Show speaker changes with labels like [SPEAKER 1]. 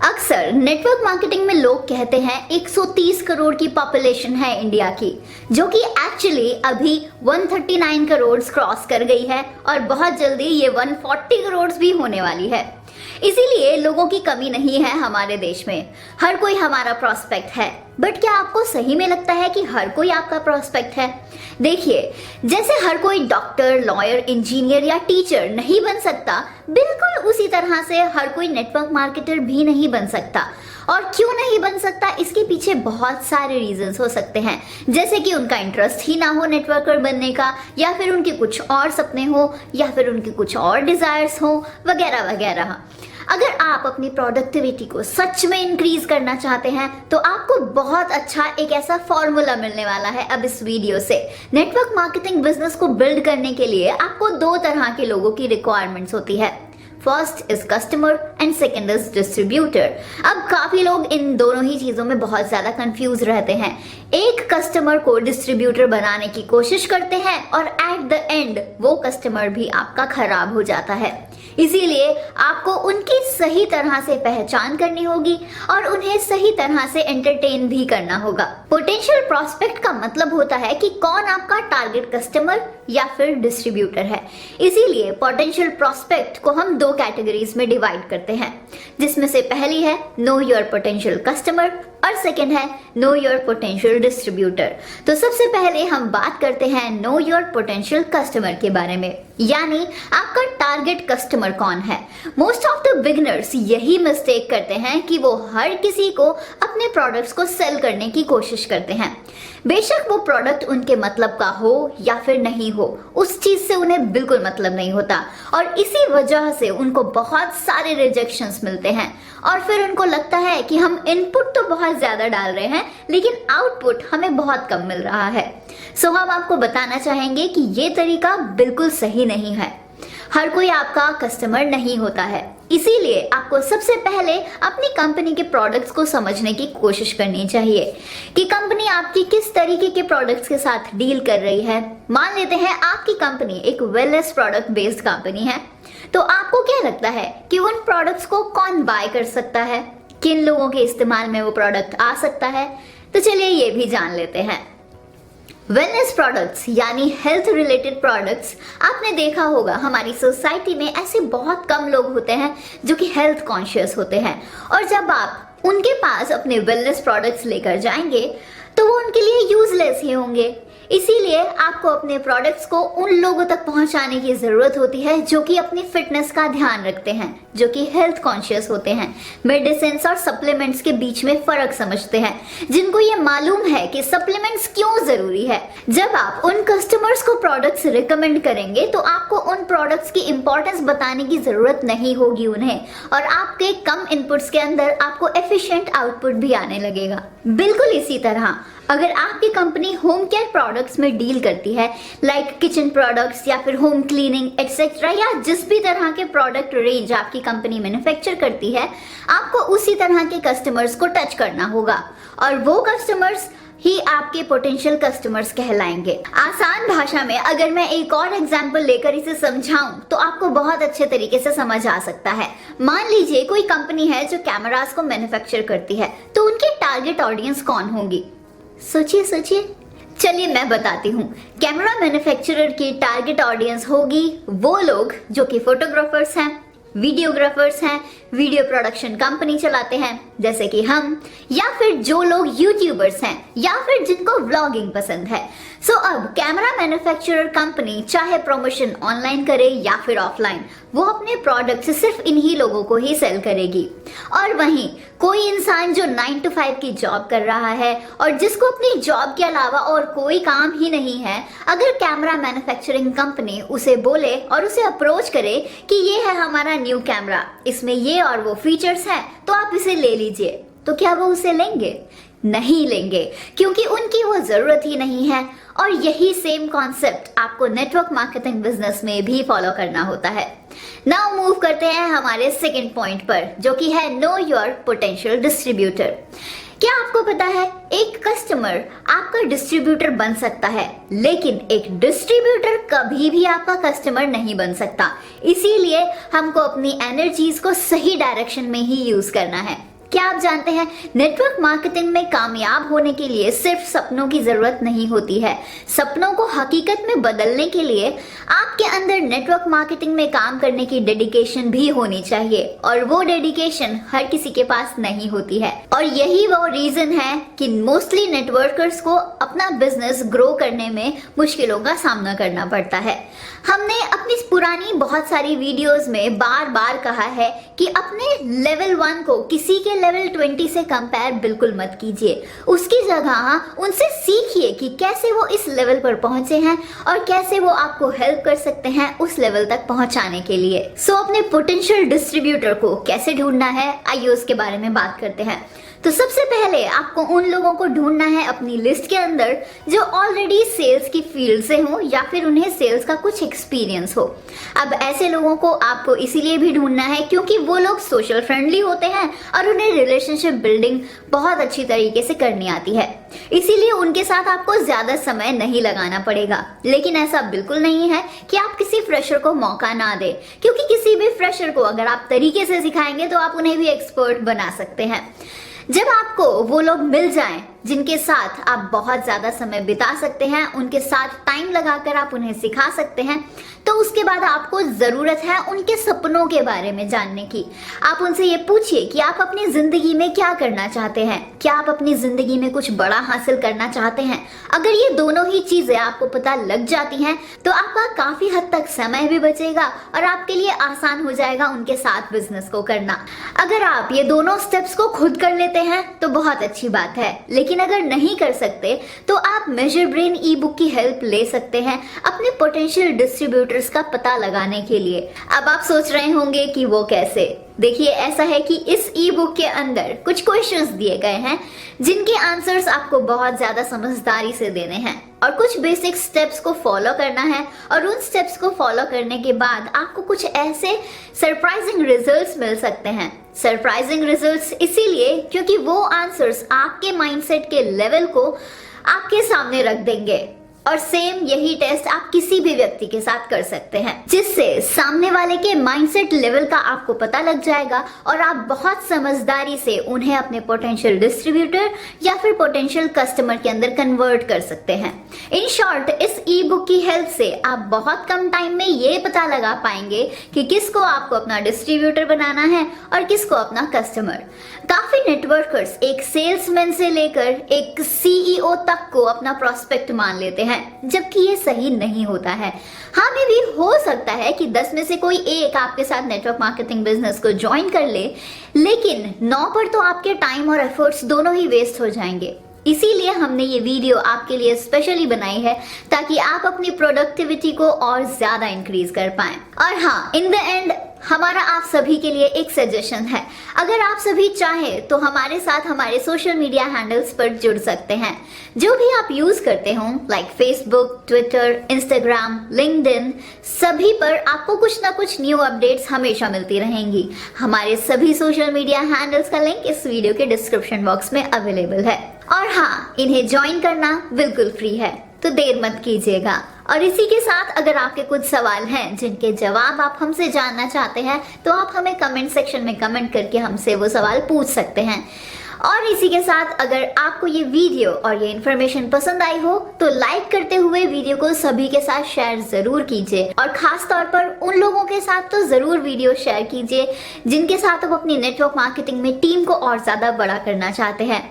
[SPEAKER 1] अक्सर network marketing में लोग कहते हैं 130 करोड़ की पॉपुलेशन है इंडिया की, जो कि एक्चुअली अभी 139 करोड़ क्रॉस कर गई है और बहुत जल्दी ये 140 करोड़ भी होने वाली है। इसीलिए लोगों की कमी नहीं है हमारे देश में, हर कोई हमारा प्रोस्पेक्ट है। बट क्या आपको सही में लगता है कि हर कोई आपका प्रोस्पेक्ट है? देखिए, जैसे हर कोई डॉक्टर, लॉयर, इंजीनियर या टीचर नहीं बन सकता, बिल्कुल उसी तरह से हर कोई नेटवर्क मार्केटर भी नहीं बन सकता। और क्यों नहीं बन सकता, इसके पीछे बहुत सारे रीजंस हो सकते हैं, जैसे कि उनका इंटरेस्ट ही ना हो नेटवर्कर बनने का, या फिर उनके कुछ और सपने हो, या फिर उनके कुछ और डिजायर्स हो, वगैरह वगैरह। अगर आप अपनी प्रोडक्टिविटी को सच में इंक्रीज करना चाहते हैं तो आपको बहुत अच्छा एक ऐसा फॉर्मूला मिलने वाला है अब इस वीडियो से। नेटवर्क मार्केटिंग बिजनेस को बिल्ड करने के लिए आपको दो तरह के लोगों की रिक्वायरमेंट्स होती है। First is customer and second is distributor. अब काफी लोग इन दोनों ही चीजों में बहुत ज्यादा कंफ्यूज रहते हैं। एक कस्टमर को डिस्ट्रीब्यूटर बनाने की कोशिश करते हैं और एट द एंड वो कस्टमर भी आपका खराब हो जाता है। इसीलिए आपको उनकी सही तरह से पहचान करनी होगी और उन्हें सही तरह से एंटरटेन भी करना होगा। पोटेंशियल प्रोस्पेक्ट का मतलब होता है कि कौन आपका टारगेट कस्टमर या फिर डिस्ट्रीब्यूटर है। इसीलिए पोटेंशियल प्रोस्पेक्ट को हम दो कैटेगरीज में डिवाइड करते हैं, जिसमें से पहली है नो योर पोटेंशियल कस्टमर और सेकेंड है नो योर पोटेंशियल डिस्ट्रीब्यूटर। तो सबसे पहले हम बात करते हैं नो योर पोटेंशियल कस्टमर के बारे में, यानी आपका टारगेट कस्टमर कौन है। मोस्ट ऑफ द बिगिनर्स यही मिस्टेक करते हैं कि वो हर किसी को अपने प्रोडक्ट्स को सेल करने की कोशिश करते हैं। बेशक वो प्रोडक्ट उनके मतलब का हो या फिर नहीं हो, उस चीज से उन्हें बिल्कुल मतलब नहीं होता और इसी वजह से उनको बहुत सारे रिजेक्शंस मिलते हैं और फिर उनको लगता है कि हम इनपुट तो बहुत ज्यादा डाल रहे हैं लेकिन आउटपुट हमें बहुत कम मिल रहा है। सो हम आपको बताना चाहेंगे कि ये तरीका बिल्कुल सही नहीं है। हर कोई आपका कस्टमर नहीं होता है, इसीलिए आपको सबसे पहले अपनी कंपनी के प्रोडक्ट्स को समझने की कोशिश करनी चाहिए कि कंपनी आपकी किस तरीके के प्रोडक्ट्स के साथ डील कर रही है। मान लेते हैं आपकी कंपनी एक वेलनेस प्रोडक्ट बेस्ड कंपनी है, तो आपको क्या लगता है कि उन प्रोडक्ट्स को कौन बाय कर सकता है, किन लोगों के इस्तेमाल में वो प्रोडक्ट आ सकता है? तो चलिए ये भी जान लेते हैं। वेलनेस प्रोडक्ट्स यानी हेल्थ रिलेटेड प्रोडक्ट्स, आपने देखा होगा हमारी सोसाइटी में ऐसे बहुत कम लोग होते हैं जो कि हेल्थ कॉन्शियस होते हैं, और जब आप उनके पास अपने वेलनेस प्रोडक्ट्स लेकर जाएंगे तो वो उनके लिए यूजलेस ही होंगे। इसीलिए आपको अपने प्रोडक्ट्स को उन लोगों तक पहुंचाने की जरूरत होती है जो कि अपनी फिटनेस का ध्यान रखते हैं, जो कि हेल्थ कॉन्शियस होते हैं, मेडिसिन और सप्लीमेंट्स के बीच में फर्क समझते हैं, जिनको ये मालूम है कि सप्लीमेंट्स क्यों जरूरी है। जब आप उन कस्टमर्स को प्रोडक्ट्स रिकमेंड करेंगे तो आपको उन प्रोडक्ट्स की इंपॉर्टेंस बताने की जरूरत नहीं होगी उन्हें, और आपके कम इनपुट्स के अंदर आपको एफिशिएंट आउटपुट भी आने लगेगा। बिल्कुल इसी तरह अगर आपकी कंपनी होम केयर प्रोडक्ट्स में डील करती है, लाइक किचन प्रोडक्ट्स या फिर होम क्लीनिंग एक्सेट्रा, या जिस भी तरह के प्रोडक्ट रेंज आपकी कंपनी मैन्युफैक्चर करती है, आपको उसी तरह के कस्टमर्स को टच करना होगा और वो कस्टमर्स ही आपके पोटेंशियल कस्टमर्स कहलाएंगे। आसान भाषा में अगर मैं एक और एग्जांपल लेकर इसे समझाऊं तो आपको बहुत अच्छे तरीके से समझ आ सकता है। मान लीजिए कोई कंपनी है जो कैमरास को मैन्युफैक्चर करती है, तो उनकी टारगेट ऑडियंस कौन होगी? सोचिए सोचिए। चलिए मैं बताती हूँ। कैमरा मैन्युफैक्चरर की टारगेट ऑडियंस होगी वो लोग जो कि फोटोग्राफर्स हैं, वीडियोग्राफर्स हैं, वीडियो प्रोडक्शन कंपनी चलाते हैं जैसे कि हम, या फिर जो लोग यूट्यूबर्स हैं, या फिर जिनको व्लॉगिंग पसंद है। सो अब कैमरा मैन्युफैक्चरर कंपनी चाहे प्रमोशन ऑनलाइन करे या फिर ऑफलाइन, वो अपने प्रोडक्ट सिर्फ इन्हीं लोगों को ही सेल करेगी। और वहीं कोई इंसान जो 9 to 5 की जॉब कर रहा है और जिसको अपनी जॉब के अलावा और कोई काम ही नहीं है, अगर कैमरा मैन्युफैक्चरिंग कंपनी उसे बोले और उसे अप्रोच करे कि ये है हमारा न्यू कैमरा, इसमें ये और वो फीचर्स हैं, तो आप इसे ले लीजिए, तो क्या वो उसे लेंगे? नहीं लेंगे, क्योंकि उनकी वो जरूरत ही नहीं है। और यही सेम कॉन्सेप्ट आपको नेटवर्क मार्केटिंग बिजनेस में भी फॉलो करना होता है। नाउ मूव करते हैं हमारे सेकंड पॉइंट पर, जो कि है नो योर पोटेंशियल डिस्ट्रीब्यूटर। क्या आपको पता है, एक कस्टमर आपका डिस्ट्रीब्यूटर बन सकता है, लेकिन एक डिस्ट्रीब्यूटर कभी भी आपका कस्टमर नहीं बन सकता। इसीलिए हमको अपनी एनर्जीज को सही डायरेक्शन में ही यूज करना है। क्या आप जानते हैं, नेटवर्क मार्केटिंग में कामयाब होने के लिए सिर्फ सपनों की जरूरत नहीं होती है। सपनों को हकीकत में बदलने के लिए आपके अंदर नेटवर्क मार्केटिंग में काम करने की डेडिकेशन भी होनी चाहिए, और वो डेडिकेशन हर किसी के पास नहीं होती है। और यही वो रीजन है कि मोस्टली नेटवर्कर्स को अपना बिजनेस ग्रो करने में मुश्किलों का सामना करना पड़ता है। हमने अपनी पुरानी बहुत सारी वीडियोस में बार बार कहा है कि अपने लेवल 1 को किसी के लेवल 20 से कंपेयर बिल्कुल मत कीजिए। उसकी जगह उनसे सीखिए कि कैसे वो इस लेवल पर पहुंचे हैं और कैसे वो आपको हेल्प कर सकते हैं उस लेवल तक पहुंचाने के लिए। सो अपने पोटेंशियल डिस्ट्रीब्यूटर को कैसे ढूंढना है, आइए उसके बारे में बात करते हैं। तो सबसे पहले आपको उन लोगों को ढूंढना है अपनी लिस्ट के अंदर जो ऑलरेडी सेल्स की फील्ड से हो या फिर उन्हें सेल्स का कुछ एक्सपीरियंस हो। अब ऐसे लोगों को आपको इसीलिए भी ढूंढना है क्योंकि वो लोग सोशल फ्रेंडली होते हैं और उन्हें रिलेशनशिप बिल्डिंग बहुत अच्छी तरीके से करनी आती है। इसीलिए उनके साथ आपको ज्यादा समय नहीं लगाना पड़ेगा। लेकिन ऐसा बिल्कुल नहीं है कि आप किसी फ्रेशर को मौका ना दें, क्योंकि किसी भी फ्रेशर को अगर आप तरीके से सिखाएंगे तो आप उन्हें भी एक्सपर्ट बना सकते हैं। जब आपको वो लोग मिल जाएं जिनके साथ आप बहुत ज्यादा समय बिता सकते हैं, उनके साथ टाइम लगाकर आप उन्हें सिखा सकते हैं, तो उसके बाद आपको जरूरत है उनके सपनों के बारे में जानने की। आप उनसे ये पूछिए कि आप अपनी जिंदगी में क्या करना चाहते हैं, क्या आप अपनी जिंदगी में कुछ बड़ा हासिल करना चाहते हैं। अगर ये दोनों ही चीजें आपको पता लग जाती हैं तो आपका काफी हद तक समय भी बचेगा और आपके लिए आसान हो जाएगा उनके साथ बिजनेस को करना। अगर आप ये दोनों स्टेप्स को खुद कर लेते हैं तो बहुत अच्छी बात है, लेकिन अगर नहीं कर सकते तो आप मेजर ब्रेन ई बुक की हेल्प ले सकते हैं अपने पोटेंशियल डिस्ट्रीब्यूटर्स का पता लगाने के लिए। अब आप सोच रहे होंगे कि वो कैसे। देखिए, ऐसा है कि इस ई बुक के अंदर कुछ क्वेश्चंस दिए गए हैं जिनके आंसर्स आपको बहुत ज्यादा समझदारी से देने हैं और कुछ बेसिक स्टेप्स को फॉलो करना है, और उन स्टेप्स को फॉलो करने के बाद आपको कुछ ऐसे सरप्राइजिंग रिजल्ट्स मिल सकते हैं। सरप्राइजिंग रिजल्ट्स इसीलिए क्योंकि वो आंसर्स आपके माइंडसेट के लेवल को आपके सामने रख देंगे। और सेम यही टेस्ट आप किसी भी व्यक्ति के साथ कर सकते हैं, जिससे सामने वाले के माइंडसेट लेवल का आपको पता लग जाएगा और आप बहुत समझदारी से उन्हें अपने पोटेंशियल डिस्ट्रीब्यूटर या फिर पोटेंशियल कस्टमर के अंदर कन्वर्ट कर सकते हैं। इन शॉर्ट, इस ई बुक की हेल्प से आप बहुत कम टाइम में ये पता लगा पाएंगे कि किसको आपको अपना डिस्ट्रीब्यूटर बनाना है और किसको अपना कस्टमर। काफी नेटवर्कर्स एक सेल्समैन से लेकर एक सीईओ तक को अपना प्रोस्पेक्ट मान लेते हैं, जबकि ये सही नहीं होता है। हाँ, में भी हो सकता है कि 10 में से कोई एक आपके साथ नेटवर्क मार्केटिंग बिजनेस को ज्वाइन कर ले, लेकिन 9 पर तो आपके टाइम और एफर्ट्स दोनों ही वेस्ट हो जाएंगे। इसीलिए हमने ये वीडियो आपके लिए स्पेशली बनाई है ताकि आप अपनी प्रोडक्टिविटी को और ज्यादा इंक्रीज कर पाएं। और हाँ, इन द एंड हमारा आप सभी के लिए एक सजेशन है, अगर आप सभी चाहें तो हमारे साथ हमारे सोशल मीडिया हैंडल्स पर जुड़ सकते हैं जो भी आप यूज करते हो, like Facebook, Twitter, Instagram, LinkedIn. सभी पर आपको कुछ ना कुछ न्यू अपडेट्स हमेशा मिलती रहेंगी। हमारे सभी सोशल मीडिया हैंडल्स का लिंक इस वीडियो के डिस्क्रिप्शन बॉक्स में अवेलेबल है। और हाँ, इन्हें ज्वाइन करना बिल्कुल फ्री है, तो देर मत कीजिएगा। और इसी के साथ अगर आपके कुछ सवाल हैं जिनके जवाब आप हमसे जानना चाहते हैं तो आप हमें कमेंट सेक्शन में कमेंट करके हमसे वो सवाल पूछ सकते हैं। और इसी के साथ अगर आपको ये वीडियो और ये इन्फॉर्मेशन पसंद आई हो तो लाइक करते हुए वीडियो को सभी के साथ शेयर जरूर कीजिए, और खास तौर पर उन लोगों के साथ तो जरूर वीडियो शेयर कीजिए जिनके साथ आप अपनी नेटवर्क मार्केटिंग में टीम को और ज्यादा बड़ा करना चाहते हैं।